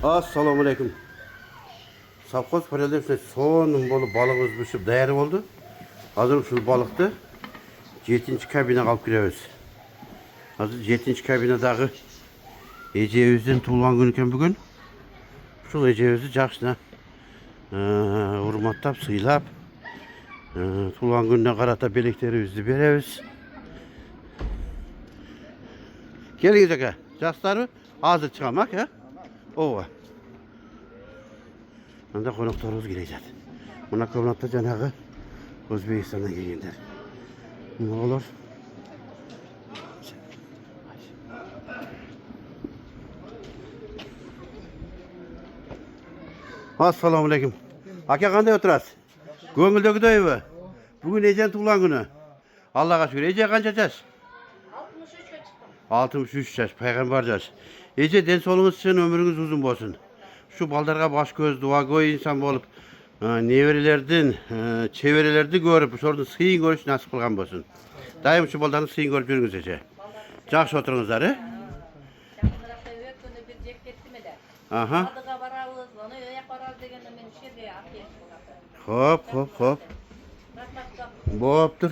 Assalamu alaikum. Savkoz paralelde sonun bolu balığımız pişip değer oldu. Hazır şu balıktı. 7. kabine alıp gireriz. Hazır 7. kabinedagi Eceviz'in tuğulgan günüken bugün. Şu Eceviz'i жақшына urmattap, sıylap tuğulgan gününe karata beleklerimizi beremiz. Geliniz aka. Жақсыларбы? Hazır çıkamak ya. Ova. Anda konuklarımız gelecek. Buna konukta canağı Özbekistan'dan gelgenler. Ne olur? Assalamu alaikum. Aka qanday oturasiz? Ko'ngildagidaymi? Bugun Ece'nin tug'ilgan kuni. Allohga shukr. Ece qancha yaş? 63'e çıktım. 63 yaş, peygamber yaş. Ece densolunuz için ömrünüz uzun olsun. Şu baldarga baş göz, dua koy insan bolup neverilerden, çevrelerdi görüp, şurada sıyın görüş nasip kılgan olsun. Daim şu baldarını sıyın görüp yürüngüz Ece. Жақсы oturunuzlar, he? Şakıdıraqta öğek günü bir cek kettim eder. Aha. Adıga barabız, onu öğek barabız degende men şerge akıyet bulaqı. Hop. Boptur.